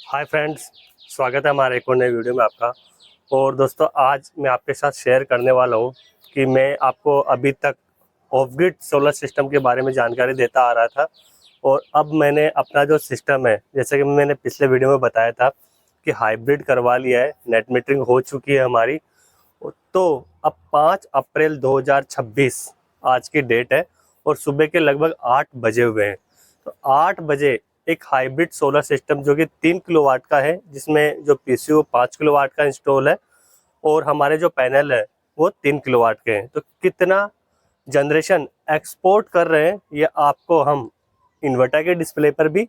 Hi friends, स्वागत है हमारे एक और नए वीडियो में आपका। और दोस्तों, आज मैं आपके साथ शेयर करने वाला हूं कि मैं आपको अभी तक ऑफ ग्रिड सोलर सिस्टम के बारे में जानकारी देता आ रहा था। और अब मैंने अपना जो सिस्टम है, जैसे कि मैंने पिछले वीडियो में बताया था कि हाइब्रिड करवा लिया है, नेट मीटरिंग हो चुकी है हमारी। तो अब 5 अप्रैल 2026 आज की डेट है और सुबह के लगभग 8 बजे हुए हैं। तो 8 बजे एक हाइब्रिड सोलर सिस्टम जो कि 3 किलोवाट का है, जिसमें जो पीसीयू 5 किलोवाट का इंस्टॉल है और हमारे जो पैनल है वो 3 किलोवाट के हैं। तो कितना जनरेशन एक्सपोर्ट कर रहे हैं ये आपको हम इन्वर्टर के डिस्प्ले पर भी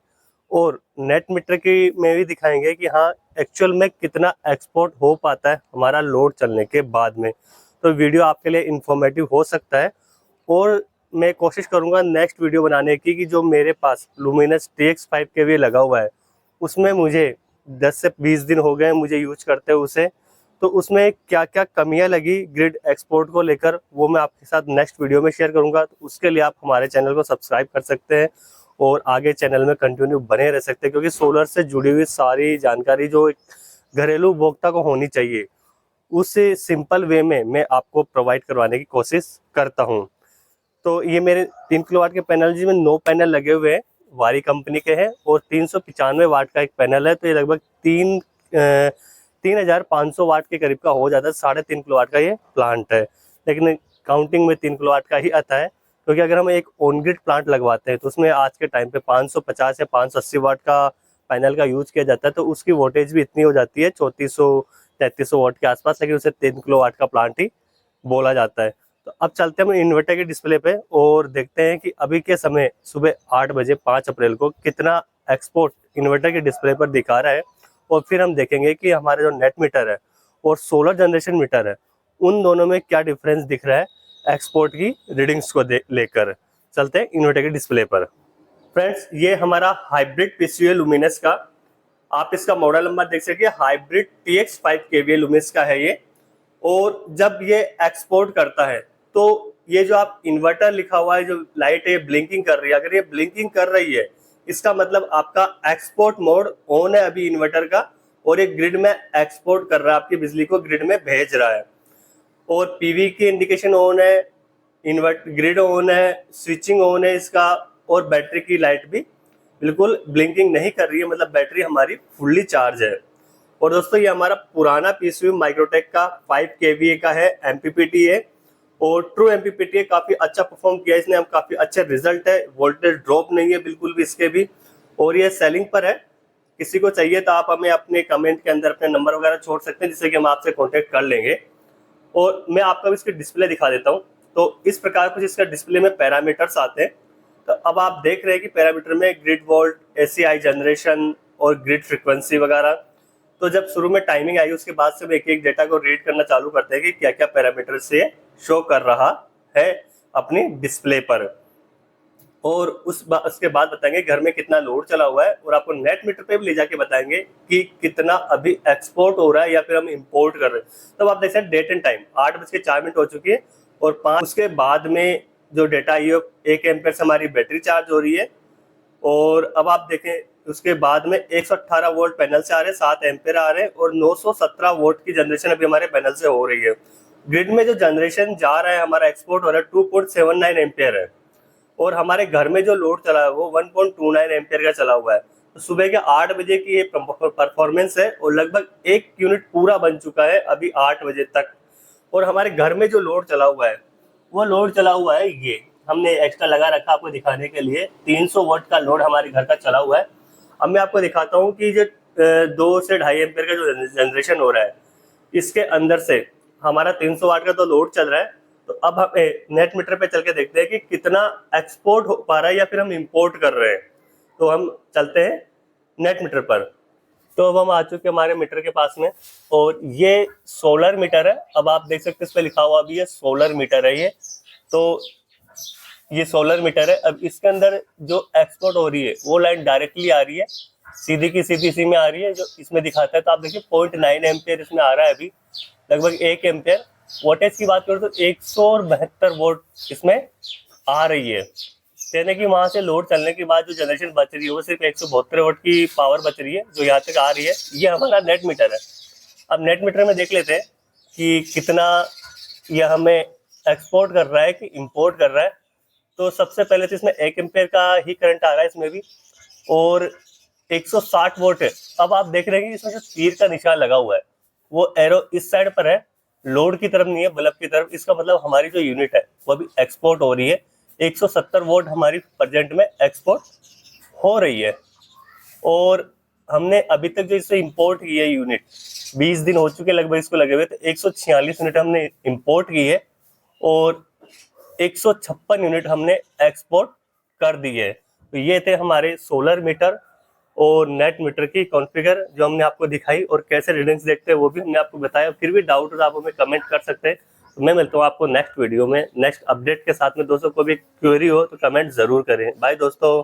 और नेट मीटर की में भी दिखाएंगे कि हाँ, एक्चुअल में कितना एक्सपोर्ट हो पाता है हमारा लोड चलने के बाद में। तो वीडियो आपके लिए इंफॉर्मेटिव हो सकता है और मैं कोशिश करूंगा नेक्स्ट वीडियो बनाने की कि जो मेरे पास लुमिनस TX5 केवीए लगा हुआ है उसमें मुझे 10 से 20 दिन हो गए मुझे यूज करते हुए उसे। तो उसमें क्या क्या कमियां लगी ग्रिड एक्सपोर्ट को लेकर वो मैं आपके साथ नेक्स्ट वीडियो में शेयर करूंगा। तो उसके लिए आप हमारे चैनल को सब्सक्राइब कर सकते हैं और आगे चैनल में कंटिन्यू बने रह सकते हैं, क्योंकि सोलर से जुड़ी हुई सारी जानकारी जो एक घरेलू उपभोक्ता को होनी चाहिए उस सिंपल वे में मैं आपको प्रोवाइड करवाने की कोशिश करता हूँ। तो ये मेरे 3 किलोवाट के पैनल जिसमें 9 पैनल लगे हुए हैं, वारी कंपनी के हैं और 395 वाट का एक पैनल है। तो ये लगभग 3,500 वाट के करीब का हो जाता है। 3.5 किलोवाट का ये प्लांट है, लेकिन काउंटिंग में 3 किलोवाट का ही आता है, क्योंकि अगर हम एक ऑन ग्रिड प्लांट लगवाते हैं तो उसमें आज के टाइम पे 550 या 580 वाट का पैनल का यूज किया जाता है। तो उसकी वोल्टेज भी इतनी हो जाती है 3400-3300 वाट के आसपास, लेकिन उसे 3 किलोवाट का प्लांट ही बोला जाता है। तो अब चलते हैं हम इन्वर्टर के डिस्प्ले पे और देखते हैं कि अभी के समय सुबह 8 बजे 5 अप्रैल को कितना एक्सपोर्ट इन्वर्टर के डिस्प्ले पर दिखा रहा है। और फिर हम देखेंगे कि हमारे जो नेट मीटर है और सोलर जनरेशन मीटर है उन दोनों में क्या डिफरेंस दिख रहा है एक्सपोर्ट की रीडिंग्स को लेकर। चलते हैं इन्वर्टर के डिस्प्ले पर। फ्रेंड्स, ये हमारा हाइब्रिड पीसीयू लुमिनस का, आप इसका मॉडल नंबर देख सकते हैं, हाइब्रिड TX5 केवीए लुमिनस का है ये। और जब ये एक्सपोर्ट करता है तो ये जो आप इन्वर्टर लिखा हुआ है, जो लाइट है ब्लिंकिंग कर रही है, अगर ये ब्लिंकिंग कर रही है इसका मतलब आपका एक्सपोर्ट मोड ऑन है अभी इन्वर्टर का, और ये ग्रिड में एक्सपोर्ट कर रहा है, आपकी बिजली को ग्रिड में भेज रहा है। और पीवी की इंडिकेशन ऑन है, इन्वर्ट ग्रिड ऑन है, स्विचिंग ऑन है इसका, और बैटरी की लाइट भी बिल्कुल ब्लिंकिंग नहीं कर रही है, मतलब बैटरी हमारी फुल्ली चार्ज है। और दोस्तों, ये हमारा पुराना पीसीयू माइक्रोटेक का 5 केवीए का है, एमपीपीटी है और ट्रू एमपीपीटी है। काफी अच्छा परफॉर्म किया इसने, हम काफी अच्छे रिजल्ट है, वोल्टेज ड्रॉप नहीं है बिल्कुल भी इसके भी। और ये सेलिंग पर है, किसी को चाहिए तो आप हमें अपने कमेंट के अंदर अपने नंबर वगैरह छोड़ सकते हैं, जिससे कि हम आपसे कॉन्टेक्ट कर लेंगे। और मैं आपको इसकी डिस्प्ले दिखा देता हूँ। तो इस प्रकार कुछ इसका डिस्प्ले में पैरामीटर्स आते हैं। तो अब आप देख रहे हैं कि पैरामीटर में ग्रिड वोल्ट, एसीआई जनरेशन और ग्रिड फ्रीक्वेंसी वगैरह। तो जब शुरू में टाइमिंग आई उसके बाद से हम एक एक डेटा को रीड करना चालू करते हैं कि क्या क्या पैरामीटर से शो कर रहा है अपनी डिस्प्ले पर। और उसके बाद बताएंगे घर में कितना लोड चला हुआ है, और आपको नेट मीटर पे भी ले जाके बताएंगे कि कितना अभी एक्सपोर्ट हो रहा है या फिर हम इंपोर्ट कर रहे हैं। तब आप देख सकते हैं डेट एंड टाइम 8:04 हो चुकी है और 5 उसके बाद में जो डेटा आई है 1 एम्पेयर से हमारी बैटरी चार्ज हो रही है। और अब आप देखें उसके बाद में 118 वोल्ट पैनल से आ रहे हैं, 7 एम्पेयर आ रहे हैं और 917 वोल्ट की जनरेशन अभी हमारे पैनल से हो रही है। ग्रिड में जो जनरेशन जा रहा है हमारा एक्सपोर्ट हो रहा है 2.79 एम्पेयर है, और हमारे घर में जो लोड चला है वो 1.29 एम्पेयर का चला हुआ है। तो सुबह के 8 बजे की ये परफॉर्मेंस है और लगभग 1 यूनिट पूरा बन चुका है अभी 8 बजे तक। और हमारे घर में जो लोड चला हुआ है वो लोड चला हुआ है, ये हमने एक्स्ट्रा लगा रखा आपको दिखाने के लिए, 300 वाट का लोड हमारे घर का चला हुआ है। अब मैं आपको दिखाता हूँ कि जो 2 से 2.5 एम्पेयर का जो जनरेशन हो रहा है इसके अंदर से हमारा 300 वाट का तो लोड चल रहा है। तो अब हमें नेट मीटर पे चल के देखते हैं कि कितना एक्सपोर्ट हो पा रहा है या फिर हम इंपोर्ट कर रहे हैं। तो हम चलते हैं नेट मीटर पर। तो अब हम आ चुके हैं हमारे मीटर के पास में, और ये सोलर मीटर है। अब आप देख सकते हैं इस पे लिखा हुआ भी है सोलर मीटर है ये। तो ये सोलर मीटर है। अब इसके अंदर जो एक्सपोर्ट हो रही है वो लाइन डायरेक्टली आ रही है, सीधी की सीधी इसी में आ रही है जो इसमें दिखाता है। तो आप देखिए 0.9 एम्पेयर इसमें आ रहा है अभी, लगभग 1 एम्पेयर। वोल्टेज की बात करें तो 172 वोल्ट इसमें आ रही है, यानी कि वहां से लोड चलने के बाद जो जनरेशन बच रही है वो सिर्फ 172 वोल्ट की पावर बच रही है जो यहाँ तक आ रही है। ये हमारा नेट मीटर है। अब नेट मीटर में देख लेते हैं कि कितना यह हमें एक्सपोर्ट कर रहा है कि इंपोर्ट कर रहा है। तो सबसे पहले तो इसमें 1 एम्पेयर का ही करंट आ रहा है इसमें भी, और 160 वोल्ट है। अब आप देख रहे हैं कि इसमें जो तीर का निशान लगा हुआ है वो एरो इस साइड पर है, लोड की तरफ नहीं है, बल्ब की तरफ। इसका मतलब हमारी जो यूनिट है वो अभी एक्सपोर्ट हो रही है। 170 वोल्ट हमारी प्रेजेंट में एक्सपोर्ट हो रही है। और हमने अभी तक जो इससे इंपोर्ट की है यूनिट 20 दिन हो चुके लगभग इसको लगे हुए, तो 146 यूनिट हमने इंपोर्ट की है और 156 यूनिट हमने एक्सपोर्ट कर दी है। तो ये थे हमारे सोलर मीटर और नेट मीटर की कॉन्फ़िगर जो हमने आपको दिखाई, और कैसे रीडिंग्स देखते हैं वो भी हमने आपको बताया। फिर भी डाउट हो तो आप हमें कमेंट कर सकते हैं। तो मैं मिलता हूँ आपको नेक्स्ट वीडियो में नेक्स्ट अपडेट के साथ में। दोस्तों को भी क्वेरी हो तो कमेंट जरूर करें। बाय दोस्तों।